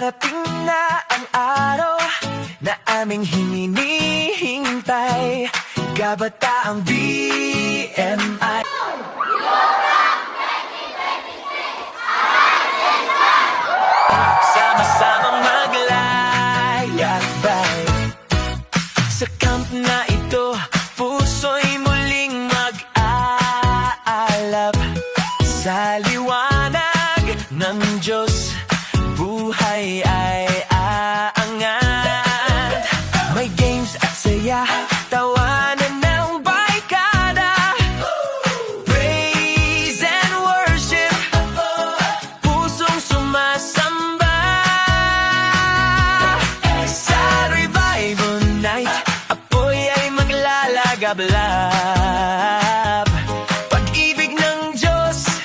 Darating na ang araw na aming hinihintay, Kabataang BMI. Sama-samang maglalakbay sa camp na ito, puso'y muling mag-aalab sa liwanag ng Diyos. Buhay ay aangat, may games at saya, tawanan ng barkada, praise and worship, pusong sumasamba. Sa revival night, apoy ay maglalagablab. Pag-ibig ng Diyos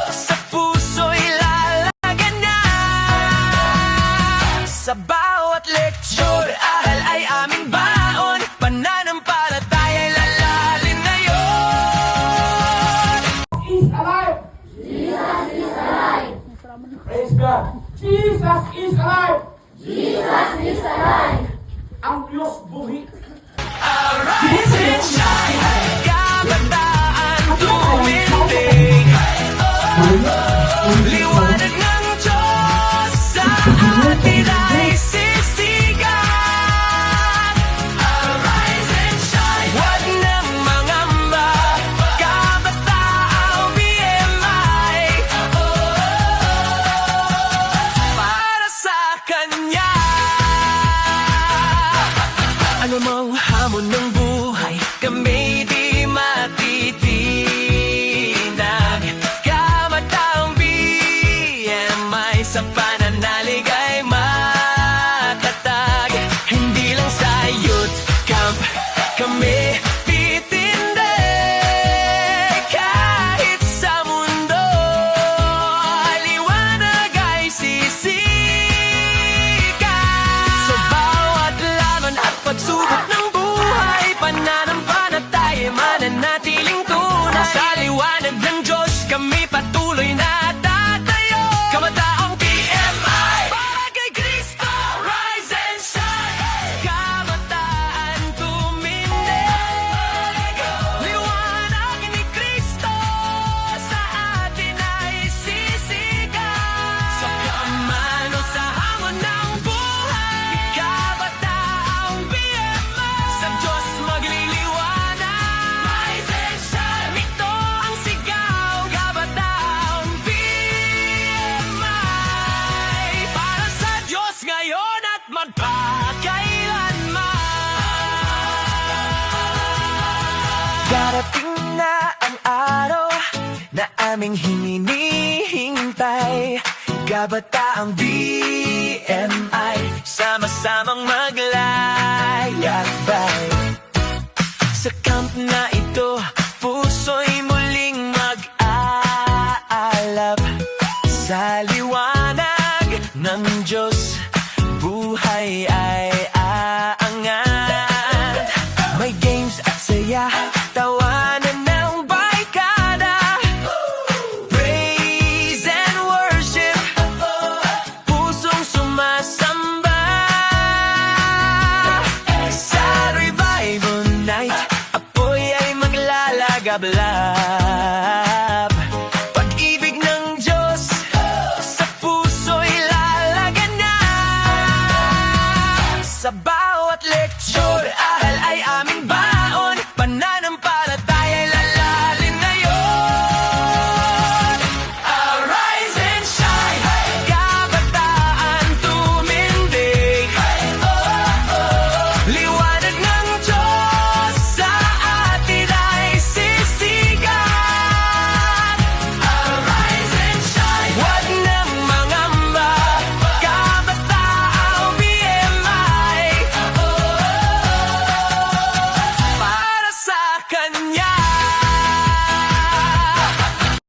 sa puso'y sa bawat leksyon, aral ay aming baon, pananampalataya'y lalalim ngayon. Is alive! Jesus is alive! Praise God! Jesus is alive! Jesus is alive! Ang Diyos buhi! Arise and shine, kabataan tumindig, liwanag ng Diyos sa atin ay sisigat. Arise and shine, huwag nang mangamba, Kabataang BMI, para sa Kanya. Ano mang hamon ng buhay, kami di matitinag. Kabataang BMI, sa pananalig ay matatag. Hindi lang sa youth camp kami titindig, kahit sa mundo liwanag ay sisikat. Sa bawat laban at pagsubok ng buhay, pananampalataya mananatiling tunay. Sa liwanag ng Diyos kami patuloy na tatayo. Kabataang BMI, para kay Kristo, rise and shine. Kabataan tumindig, liwanag ni Kristo sa atin ay sisikat. Sa kaman o sa hamon ng buhay, Kabataang BMI, sa Diyos magliliwanag. Rise and shine, ito ang sigaw. Kabataang BMI, para sa Diyos ngayon at magpakailanman. Darating na ang araw na aming hinihintay, Kabataang BMI, sama-samang maglalakbay sa camp na ito, puso'y muling mag-aalab sa liwanag ng Diyos. Buhay ay aangat, may games at saya, tawanan ng barkada, praise and worship, pusong sumasamba. Sa revival night, apoy ay maglalagablab.